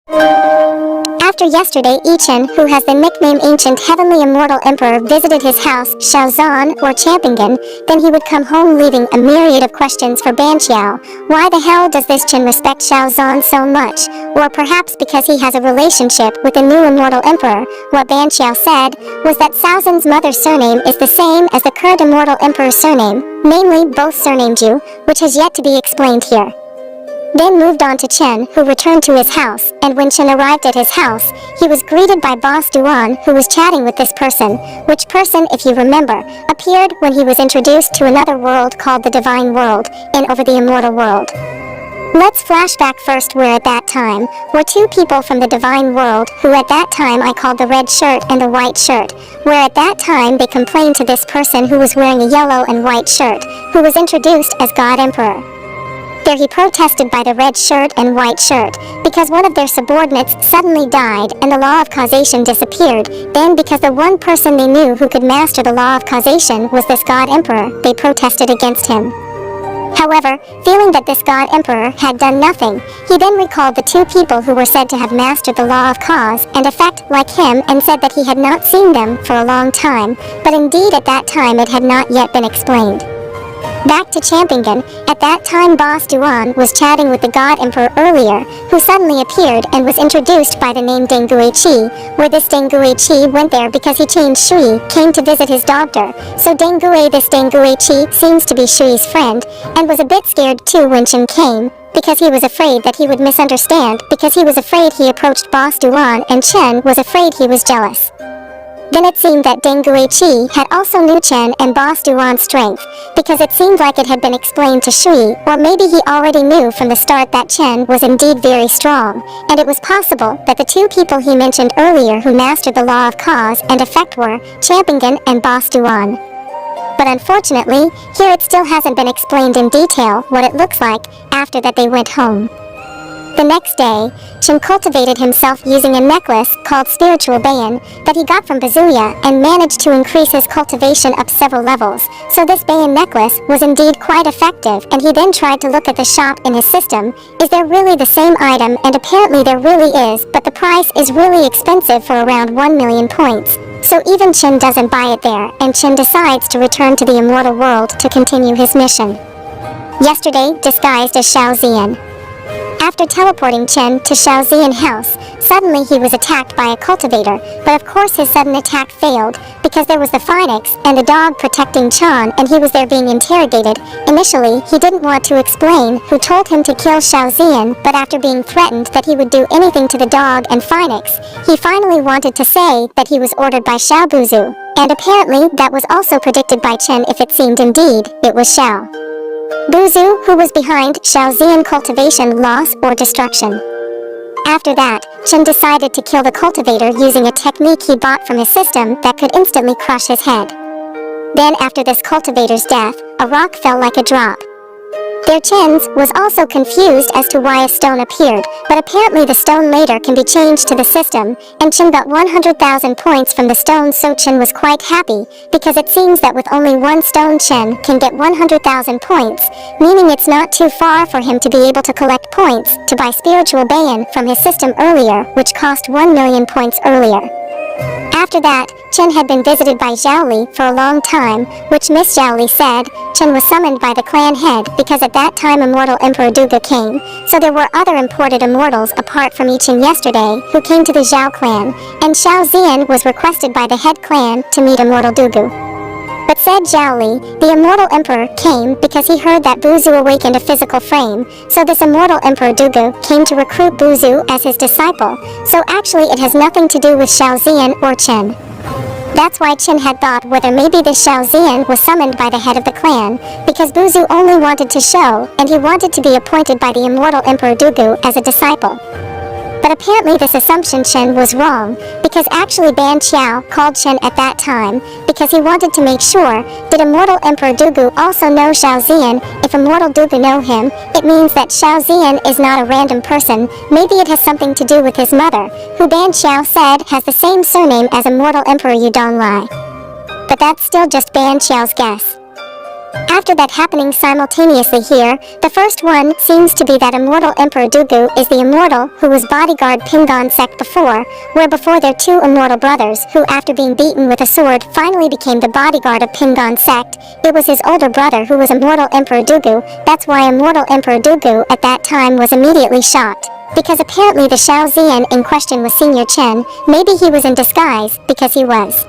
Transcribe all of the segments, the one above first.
After yesterday, Chen, who has the nickname Ancient Heavenly Immortal Emperor, visited his house, Xiaozan, or Champingen, then he would come home leaving a myriad of questions for Ban Xiao. Why the hell does this Chen respect Xiaozan so much? Or perhaps because he has a relationship with the new immortal emperor. What Ban Xiao said was that Xiaozan's mother's surname is the same as the current immortal emperor's surname, namely both surnamed Ju, which has yet to be explained here. Then moved on to Chen, who returned to his house, and when Chen arrived at his house, he was greeted by Boss Duan, who was chatting with this person, which person, if you remember, appeared when he was introduced to another world called the Divine World, in Over the Immortal World. Let's flash back first where at that time were two people from the Divine World, who at that time I called the red shirt and the white shirt, where at that time they complained to this person who was wearing a yellow and white shirt, who was introduced as God Emperor. There he protested by the red shirt and white shirt, because one of their subordinates suddenly died and the law of causation disappeared. Then because the one person they knew who could master the law of causation was this God Emperor, they protested against him. However, feeling that this God Emperor had done nothing, he then recalled the two people who were said to have mastered the law of cause and effect like him and said that he had not seen them for a long time, but indeed at that time it had not yet been explained. Back to Champingen, at that time Boss Duan was chatting with the God Emperor earlier, who suddenly appeared and was introduced by the name Dengue Chi, where this Dengue Chi went there because he changed Shui, came to visit his doctor, so this Dengue Chi seems to be Shui's friend, and was a bit scared too when Chen came, because he was afraid that he would misunderstand, because he was afraid he approached Boss Duan and Chen was afraid he was jealous. Then it seemed that Dengue Chi had also knew Chen and Boss Duan's strength, because it seemed like it had been explained to Shui, or maybe he already knew from the start that Chen was indeed very strong, and it was possible that the two people he mentioned earlier who mastered the law of cause and effect were Champingen and Boss Duan. But unfortunately, here it still hasn't been explained in detail what it looks like after that they went home. The next day, Chen cultivated himself using a necklace called Spiritual Bayan that he got from Bazuya and managed to increase his cultivation up several levels. So this Bayan necklace was indeed quite effective, and he then tried to look at the shop in his system. Is there really the same item? And apparently there really is, but the price is really expensive for around 1 million points. So even Chen doesn't buy it there, and Chen decides to return to the immortal world to continue his mission. Yesterday, disguised as Xiao Zian. After teleporting Chen to Xiao Zian's house, suddenly he was attacked by a cultivator, but of course his sudden attack failed, because there was the phoenix and the dog protecting Chan and he was there being interrogated. Initially, he didn't want to explain who told him to kill Xiao Zian, but after being threatened that he would do anything to the dog and phoenix, he finally wanted to say that he was ordered by Xiao Buzu, and apparently that was also predicted by Chen if it seemed indeed it was Xiao Buzu who was behind Xiao Zian cultivation loss or destruction. After that, Chen decided to kill the cultivator using a technique he bought from his system that could instantly crush his head. Then after this cultivator's death, a rock fell like a drop. Their Chens was also confused as to why a stone appeared, but apparently the stone later can be changed to the system, and Chen got 100,000 points from the stone, so Chen was quite happy, because it seems that with only one stone Chen can get 100,000 points, meaning it's not too far for him to be able to collect points to buy Spiritual Bayan from his system earlier, which cost 1 million points earlier. After that, Chen had been visited by Zhaoli for a long time, which Miss Zhaoli said Chen was summoned by the clan head because at that time Immortal Emperor Duga came, so there were other imported immortals apart from Chen yesterday who came to the Zhao clan, and Xiao Zian was requested by the head clan to meet Immortal Dugu. But said Zhaoli, the Immortal Emperor came because he heard that Buzu awakened a physical frame, so this Immortal Emperor Dugu came to recruit Buzu as his disciple, so actually it has nothing to do with Xiao Zian or Chen. That's why Chen had thought whether maybe this Xiao Zian was summoned by the head of the clan, because Buzu only wanted to show, and he wanted to be appointed by the Immortal Emperor Dugu as a disciple. But apparently this assumption Chen was wrong, because actually Ban Qiao called Chen at that time, because he wanted to make sure, did Immortal Emperor Dugu also know Xiao Zian? If Immortal Dugu know him, it means that Xiao Zian is not a random person, maybe it has something to do with his mother, who Ban Qiao said has the same surname as Immortal Emperor Yudong Lai. But that's still just Ban Qiao's guess. After that happening simultaneously here, the first one seems to be that immortal Emperor Dugu is the immortal who was bodyguard Pingon Sect before, where before their two immortal brothers who after being beaten with a sword finally became the bodyguard of Pingon Sect. It was his older brother who was immortal Emperor Dugu. That's why immortal Emperor Dugu at that time was immediately shocked. Because apparently the Xiao Zian in question was Senior Chen, maybe he was in disguise because he was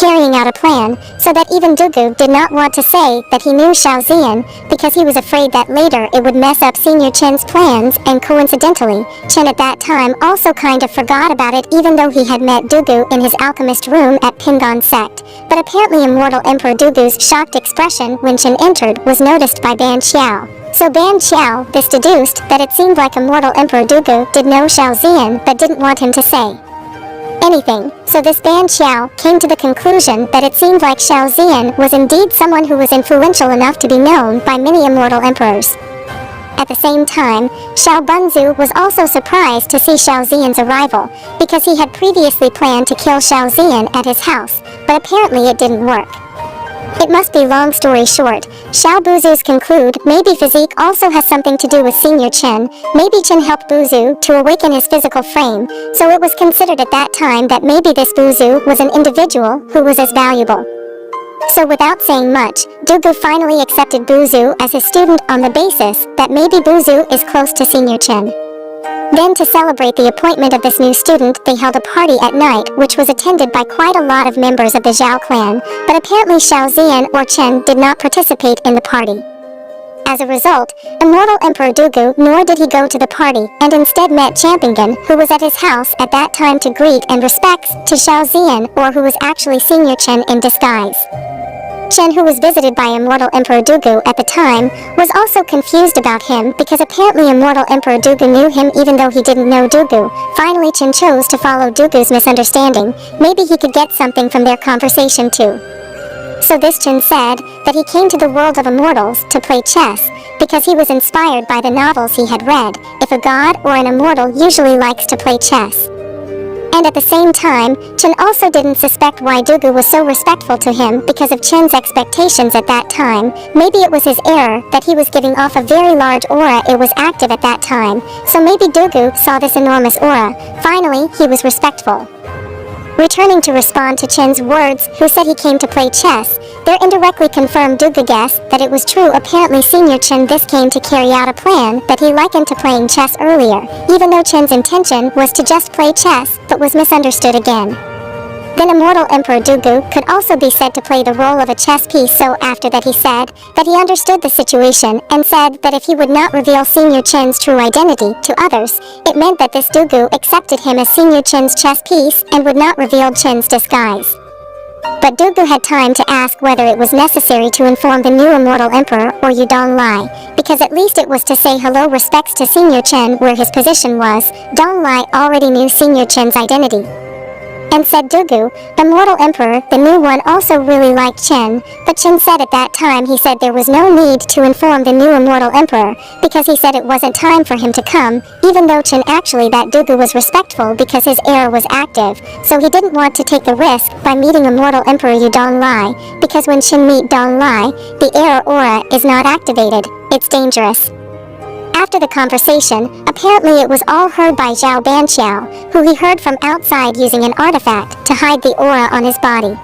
carrying out a plan, so that even Dugu did not want to say that he knew Xiao Zian, because he was afraid that later it would mess up Senior Chen's plans, and coincidentally, Chen at that time also kind of forgot about it even though he had met Dugu in his alchemist room at Pingon Sect. But apparently immortal Emperor Dugu's shocked expression when Chen entered was noticed by Ban Xiao. So Ban Xiao this deduced that it seemed like immortal Emperor Dugu did know Xiao Zian but didn't want him to say anything, so this Ban Xiao came to the conclusion that it seemed like Xiao Zian was indeed someone who was influential enough to be known by many immortal emperors. At the same time, Xiao Bunzu was also surprised to see Xiao Zian's arrival, because he had previously planned to kill Xiao Zian at his house, but apparently it didn't work. It must be long story short, Xiao Buzu's conclude maybe physique also has something to do with Senior Chen, maybe Chen helped Buzu to awaken his physical frame, so it was considered at that time that maybe this Buzu was an individual who was as valuable. So without saying much, Dugu finally accepted Buzu as his student on the basis that maybe Buzu is close to Senior Chen. Then to celebrate the appointment of this new student, they held a party at night which was attended by quite a lot of members of the Zhao clan, but apparently Xiao Zian or Chen did not participate in the party. As a result, immortal Emperor Dugu nor did he go to the party and instead met Champingen, who was at his house at that time to greet and respects to Xiao Zian, or who was actually Senior Chen in disguise. Chen, who was visited by immortal Emperor Dugu at the time, was also confused about him because apparently immortal Emperor Dugu knew him even though he didn't know Dugu. Finally Chen chose to follow Dugu's misunderstanding. Maybe he could get something from their conversation too. So this Chen said that he came to the world of immortals to play chess because he was inspired by the novels he had read. If a god or an immortal usually likes to play chess. And at the same time, Chen also didn't suspect why Dugu was so respectful to him because of Chen's expectations at that time. Maybe it was his error that he was giving off a very large aura, it was active at that time, so maybe Dugu saw this enormous aura. Finally, he was respectful. Returning to respond to Chen's words, who said he came to play chess, there indirectly confirmed Dugu guess that it was true. Apparently Senior Chen this came to carry out a plan that he likened to playing chess earlier, even though Chen's intention was to just play chess, but was misunderstood again. Then immortal Emperor Dugu could also be said to play the role of a chess piece, so after that he said that he understood the situation and said that if he would not reveal Senior Chen's true identity to others, it meant that this Dugu accepted him as Senior Chen's chess piece and would not reveal Chen's disguise. But Dugu had time to ask whether it was necessary to inform the new immortal emperor or Yudong Lai, because at least it was to say hello respects to Senior Chen where his position was. Dong Lai already knew Senior Chen's identity. And said Dugu, the mortal emperor, the new one, also really liked Chen, but Chen said at that time he said there was no need to inform the new immortal emperor, because he said it wasn't time for him to come, even though Chen actually that Dugu was respectful because his error was active, so he didn't want to take the risk by meeting immortal emperor Yudong Lai, because when Chen meet Dong Lai, the error aura is not activated, it's dangerous. After the conversation, apparently it was all heard by Zhao Banqiao, who he heard from outside using an artifact to hide the aura on his body.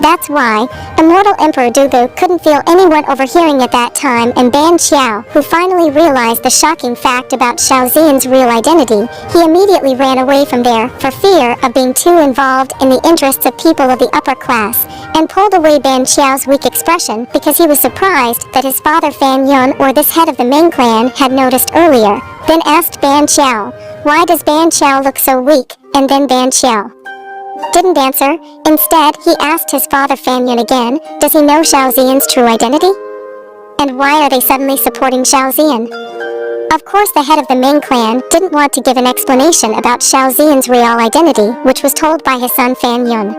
That's why immortal Emperor Dugu couldn't feel anyone overhearing at that time, and Ban Xiao, who finally realized the shocking fact about Xiao Zian's real identity, he immediately ran away from there for fear of being too involved in the interests of people of the upper class, and pulled away Ban Xiao's weak expression because he was surprised that his father Fan Yun, or this head of the Ming clan, had noticed earlier. Then asked Ban Xiao, why does Ban Xiao look so weak, and then Ban Xiao didn't answer. Instead, he asked his father Fan Yun again, does he know Xiao Zian's true identity? And why are they suddenly supporting Xiao Zian? Of course the head of the Ming clan didn't want to give an explanation about Xiao Zian's real identity, which was told by his son Fan Yun.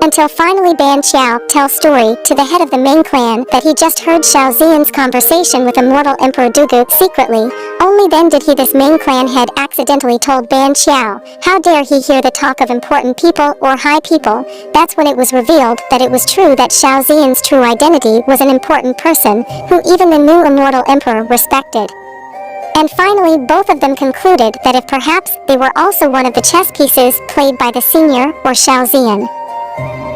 Until finally Ban Qiao tells story to the head of the main clan that he just heard Xiao Ziyan's conversation with immortal Emperor Dugu secretly. Only then did this main clan head accidentally told Ban Qiao, how dare he hear the talk of important people or high people. That's when it was revealed that it was true that Xiao Ziyan's true identity was an important person, who even the new immortal emperor respected. And finally both of them concluded that if perhaps they were also one of the chess pieces played by the senior or Xiao Ziyan.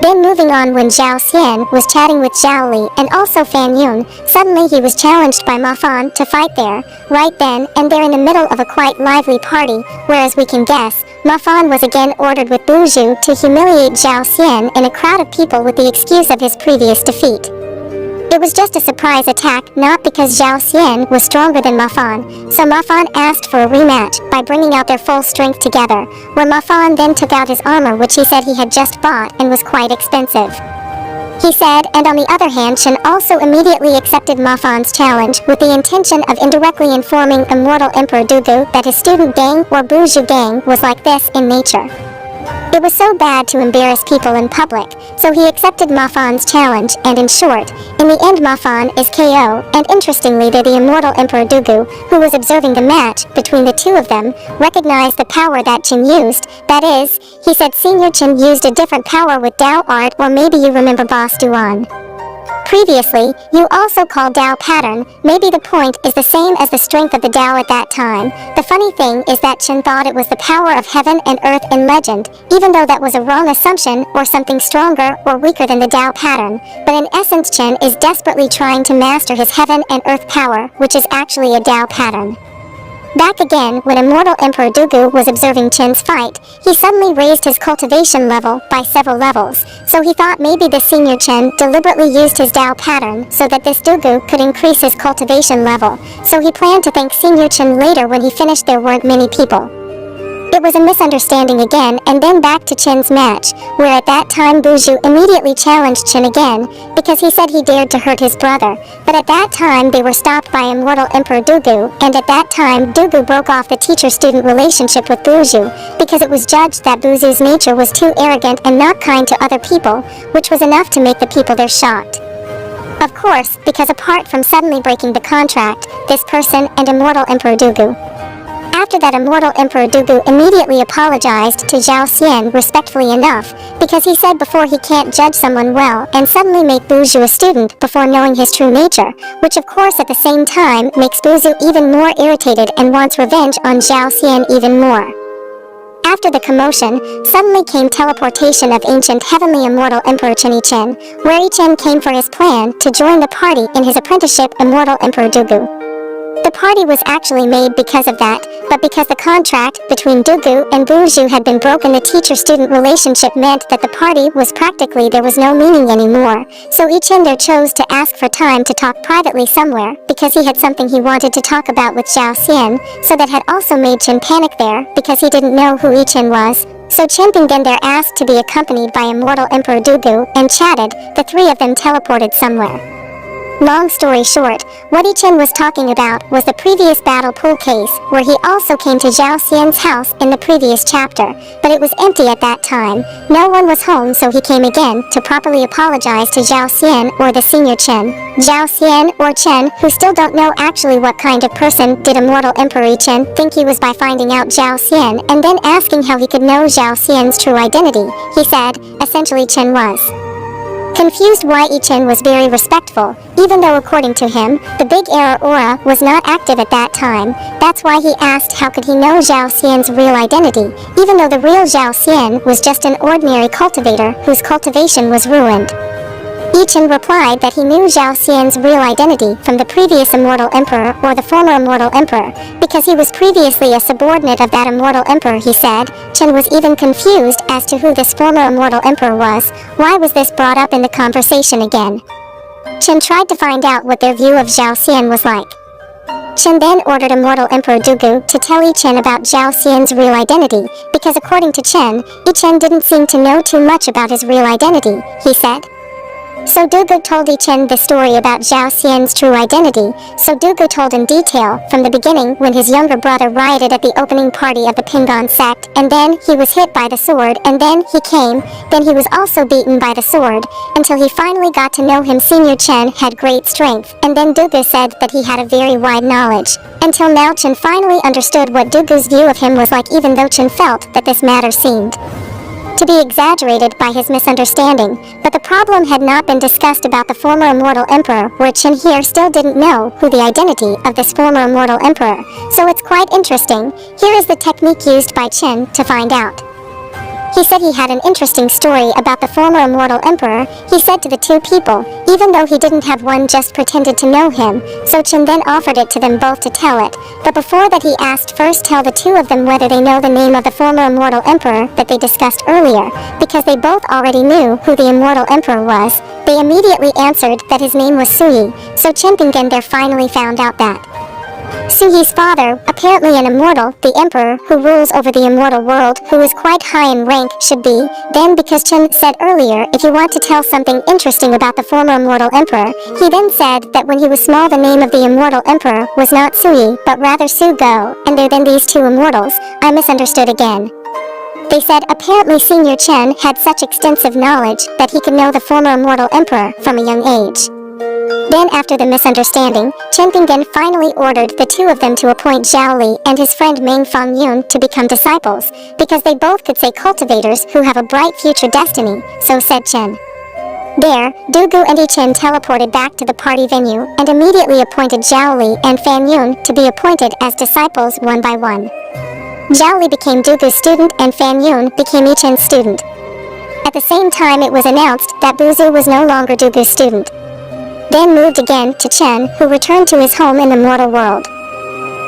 Then moving on, when Zhao Xian was chatting with Zhao Li and also Fan Yun, suddenly he was challenged by Ma Fan to fight there, right then and there in the middle of a quite lively party, whereas we can guess, Ma Fan was again ordered with Bu Zhu to humiliate Zhao Xian in a crowd of people with the excuse of his previous defeat. It was just a surprise attack, not because Zhao Xian was stronger than Ma Fan, so Ma Fan asked for a rematch by bringing out their full strength together, where Ma Fan then took out his armor, which he said he had just bought and was quite expensive. He said, and on the other hand, Chen also immediately accepted Ma Fan's challenge with the intention of indirectly informing immortal Emperor Dugu that his student gang or Bu Zhu gang was like this in nature. It was so bad to embarrass people in public, so he accepted Ma Fan's challenge, and in short, in the end Ma Fan is KO, and interestingly the immortal Emperor Dugu, who was observing the match between the two of them, recognized the power that Chen used. That is, he said Senior Chen used a different power with Dao art, or maybe you remember Boss Duan. Previously, you also called Dao pattern. Maybe the point is the same as the strength of the Dao at that time. The funny thing is that Chen thought it was the power of heaven and earth in legend, even though that was a wrong assumption, or something stronger or weaker than the Dao pattern. But in essence Chen is desperately trying to master his heaven and earth power, which is actually a Dao pattern. Back again, when immortal Emperor Dugu was observing Chen's fight, he suddenly raised his cultivation level by several levels, so he thought maybe the senior Chen deliberately used his Dao pattern so that this Dugu could increase his cultivation level, so he planned to thank senior Chen later when he finished. There weren't many people. It was a misunderstanding again, and then back to Chen's match, where at that time Bu Zhu immediately challenged Chen again, because he said he dared to hurt his brother, but at that time they were stopped by immortal Emperor Dugu, and at that time Dugu broke off the teacher-student relationship with Bu Zhu, because it was judged that Bu Zhu's nature was too arrogant and not kind to other people, which was enough to make the people there shocked. Of course, because apart from suddenly breaking the contract, this person and immortal Emperor Dugu. After that, immortal Emperor Dugu immediately apologized to Zhao Xian respectfully enough, because he said before he can't judge someone well and suddenly make Bu Zhu a student before knowing his true nature, which of course at the same time makes Bu Zhu even more irritated and wants revenge on Zhao Xian even more. After the commotion, suddenly came teleportation of ancient heavenly immortal Emperor Chen Yichen, where Yichen came for his plan to join the party in his apprenticeship immortal Emperor Dugu. The party was actually made because of that, but because the contract between Dugu and Bu Zhu had been broken, the teacher-student relationship meant that the party was practically there was no meaning anymore, so Yichen there chose to ask for time to talk privately somewhere, because he had something he wanted to talk about with Zhao Xian, so that had also made Chen panic there, because he didn't know who Yichen was. So Chen Pinggen there asked to be accompanied by immortal Emperor Dugu, and chatted. The three of them teleported somewhere. Long story short, what Yichen was talking about was the previous battle pool case, where he also came to Zhao Xian's house in the previous chapter, but it was empty at that time. No one was home, so he came again to properly apologize to Zhao Xian or the senior Chen. Zhao Xian or Chen, who still don't know actually what kind of person did immortal Emperor Yichen think he was by finding out Zhao Xian and then asking how he could know Zhao Xian's true identity. He said, essentially Chen was confused why Yichen was very respectful, even though according to him, the big error aura was not active at that time. That's why he asked how could he know Zhao Xian's real identity, even though the real Zhao Xian was just an ordinary cultivator whose cultivation was ruined. Yichen replied that he knew Zhao Xian's real identity from the previous immortal emperor or the former immortal emperor, because he was previously a subordinate of that immortal emperor. He said Chen was even confused as to who this former immortal emperor was. Why was this brought up in the conversation again? Chen tried to find out what their view of Zhao Xian was like. Chen then ordered immortal Emperor Dugu to tell Yichen about Zhao Xian's real identity, because according to Chen, Yichen didn't seem to know too much about his real identity. He said, So Dugu told Chen the story about Zhao Xian's true identity, so Dugu told in detail, from the beginning when his younger brother rioted at the opening party of the Pingon sect, and then he was hit by the sword, and then he came, then he was also beaten by the sword, until he finally got to know him. Senior Chen had great strength, and then Dugu said that he had a very wide knowledge. Until now Chen finally understood what Dugu's view of him was like, even though Chen felt that this matter seemed to be exaggerated by his misunderstanding, but the problem had not been discussed about the former immortal emperor, where Chen here still didn't know who the identity of this former immortal emperor, so it's quite interesting. Here is the technique used by Chen to find out. He said he had an interesting story about the former immortal emperor. He said to the two people, even though he didn't have one just pretended to know him, so Chen then offered it to them both to tell it, but before that he asked first tell the two of them whether they know the name of the former immortal emperor that they discussed earlier, because they both already knew who the immortal emperor was. They immediately answered that his name was Suyi, so Chen Pingen there finally found out that Suyi's father, apparently an immortal, the emperor who rules over the immortal world, who is quite high in rank, should be. Then because Chen said earlier, if you want to tell something interesting about the former immortal emperor, he then said that when he was small the name of the immortal emperor was not Suyi, but rather Su Go, and there then these two immortals. I misunderstood again. They said apparently Senior Chen had such extensive knowledge that he could know the former immortal emperor from a young age. Then after the misunderstanding, Chen Pingen finally ordered the two of them to appoint Zhao Li and his friend Meng Fongyun to become disciples, because they both could say cultivators who have a bright future destiny, so said Chen. There, Dugu and Chen teleported back to the party venue and immediately appointed Zhao Li and Fan Yun to be appointed as disciples one by one. Zhao Li became Dugu's student and Fan Yun became Chen's student. At the same time it was announced that Buzu was no longer Dugu's student. Then moved again to Chen, who returned to his home in the mortal world.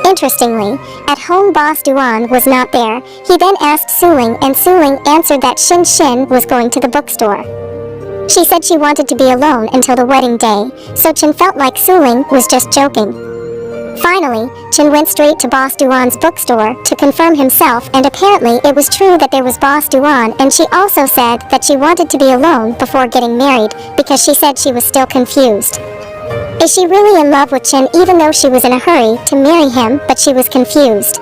Interestingly, at home boss Duan was not there. He then asked Suling and Suling answered that Xin Xin was going to the bookstore. She said she wanted to be alone until the wedding day, so Chen felt like Suling was just joking. Finally, Chen went straight to Boss Duan's bookstore to confirm himself, and apparently it was true that there was Boss Duan, and she also said that she wanted to be alone before getting married, because she said she was still confused. Is she really in love with Chen even though she was in a hurry to marry him, but she was confused?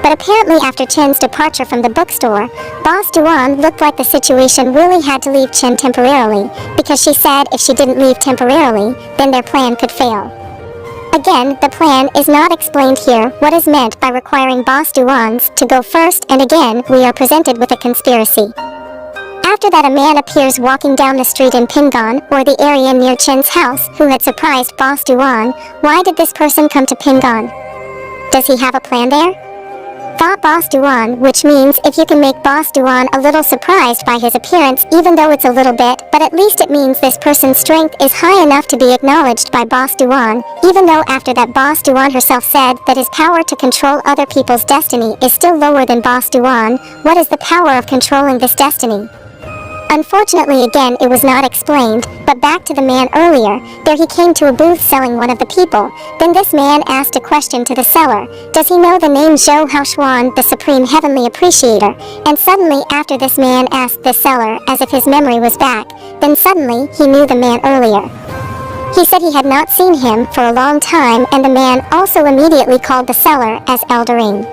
But apparently after Chen's departure from the bookstore, Boss Duan looked like the situation really had to leave Chen temporarily, because she said if she didn't leave temporarily, then their plan could fail. Again, the plan is not explained here what is meant by requiring Boss Duans to go first, and again we are presented with a conspiracy. After that a man appears walking down the street in Pingon, or the area near Chen's house, who had surprised Boss Duan. Why did this person come to Pingon? Does he have a plan there? Thought Boss Duan, which means if you can make Boss Duan a little surprised by his appearance, even though it's a little bit, but at least it means this person's strength is high enough to be acknowledged by Boss Duan, even though after that Boss Duan herself said that his power to control other people's destiny is still lower than Boss Duan. What is the power of controlling this destiny? Unfortunately again it was not explained, but back to the man earlier, there he came to a booth selling one of the people. Then this man asked a question to the seller, does he know the name Zhou Haoshuan, the Supreme Heavenly Appreciator? And suddenly after this man asked the seller as if his memory was back, then suddenly he knew the man earlier. He said he had not seen him for a long time, and the man also immediately called the seller as Eldering.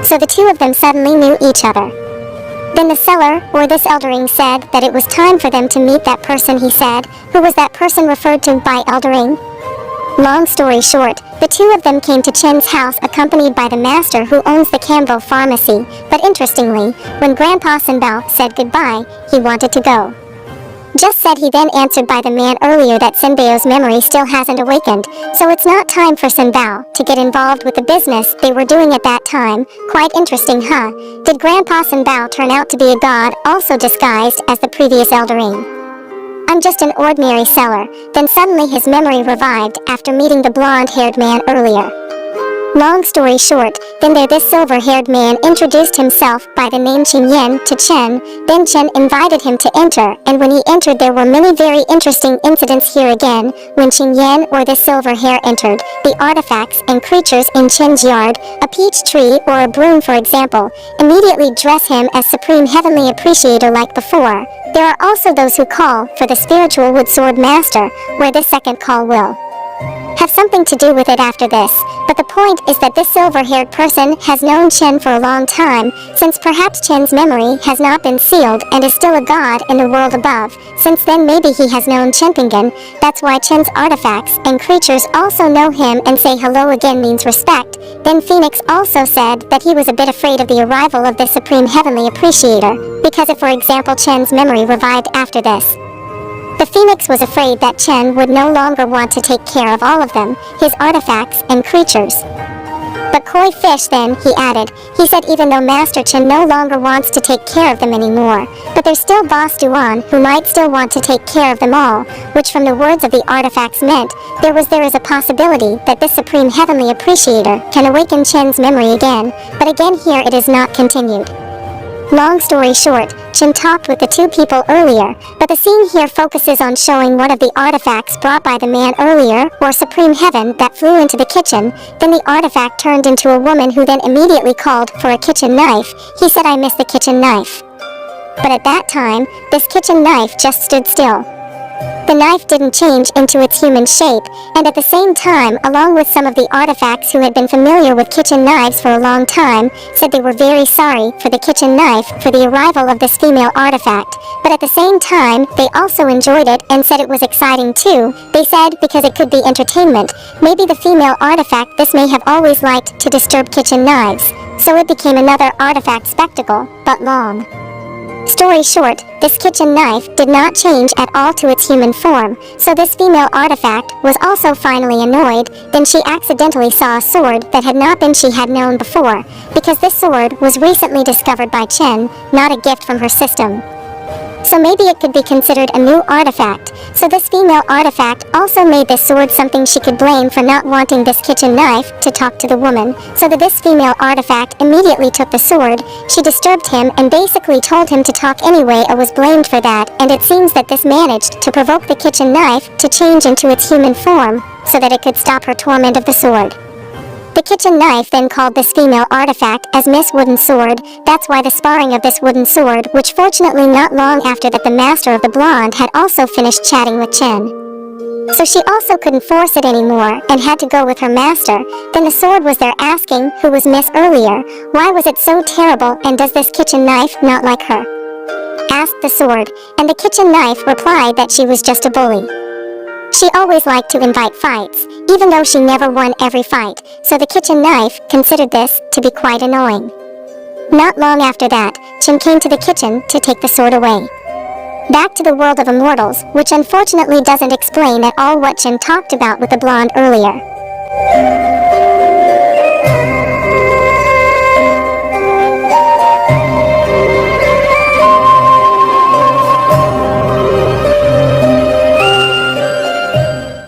So the two of them suddenly knew each other. Then the seller, or this Eldering, said that it was time for them to meet that person. He said, who was that person referred to by Eldering? Long story short, the two of them came to Chen's house accompanied by the master who owns the Cambo pharmacy, but interestingly, when Grandpa Sinbao said goodbye, he wanted to go. Just said he then answered by the man earlier that Sinbao's memory still hasn't awakened, so it's not time for Sinbao to get involved with the business they were doing at that time. Quite interesting, huh? Did Grandpa Sinbao turn out to be a god, also disguised as the previous Eldering? I'm just an ordinary seller. Then suddenly his memory revived after meeting the blonde-haired man earlier. Long story short, then this silver-haired man introduced himself by the name Qingyan to Chen. Then Chen invited him to enter, and when he entered there were many very interesting incidents here again. When Qingyan or this silver hair entered, the artifacts and creatures in Chen's yard, a peach tree or a broom for example, immediately dress him as supreme heavenly appreciator like before. There are also those who call for the spiritual wood sword master, where this second call will have something to do with it after this, but the point is that this silver-haired person has known Chen for a long time, since perhaps Chen's memory has not been sealed and is still a god in the world above. Since then maybe he has known Champingen. That's why Chen's artifacts and creatures also know him and say hello again means respect. Then Phoenix also said that he was a bit afraid of the arrival of this supreme heavenly appreciator, because if for example Chen's memory revived after this, the Phoenix was afraid that Chen would no longer want to take care of all of them, his artifacts and creatures. But Koi Fish then, he added, he said even though Master Chen no longer wants to take care of them anymore, but there's still Boss Duan who might still want to take care of them all, which from the words of the artifacts meant, there is a possibility that this supreme heavenly appreciator can awaken Chen's memory again, but again here it is not continued. Long story short, Chen talked with the two people earlier, but the scene here focuses on showing one of the artifacts brought by the man earlier, or Supreme Heaven, that flew into the kitchen. Then the artifact turned into a woman who then immediately called for a kitchen knife. He said, "I miss the kitchen knife." But at that time, this kitchen knife just stood still. The knife didn't change into its human shape, and at the same time, along with some of the artifacts who had been familiar with kitchen knives for a long time, said they were very sorry for the kitchen knife for the arrival of this female artifact, but at the same time, they also enjoyed it and said it was exciting too. They said because it could be entertainment. Maybe the female artifact this may have always liked to disturb kitchen knives, so it became another artifact spectacle, but long story short, this kitchen knife did not change at all to its human form, so this female artifact was also finally annoyed. Then she accidentally saw a sword that had not been she had known before, because this sword was recently discovered by Chen, not a gift from her system. So maybe it could be considered a new artifact. So this female artifact also made this sword something she could blame for not wanting this kitchen knife to talk to the woman. So that this female artifact immediately took the sword. She disturbed him and basically told him to talk anyway and was blamed for that. And it seems that this managed to provoke the kitchen knife to change into its human form so that it could stop her torment of the sword. The kitchen knife then called this female artifact as Miss Wooden Sword. That's why the sparring of this wooden sword, which fortunately not long after that the master of the blonde had also finished chatting with Chen. So she also couldn't force it anymore and had to go with her master. Then the sword was there asking who was Miss earlier. Why was it so terrible and does this kitchen knife not like her? Asked the sword, and the kitchen knife replied that she was just a bully. She always liked to invite fights, even though she never won every fight, so the kitchen knife considered this to be quite annoying. Not long after that, Chen came to the kitchen to take the sword away. Back to the world of immortals, which unfortunately doesn't explain at all what Chen talked about with the blonde earlier.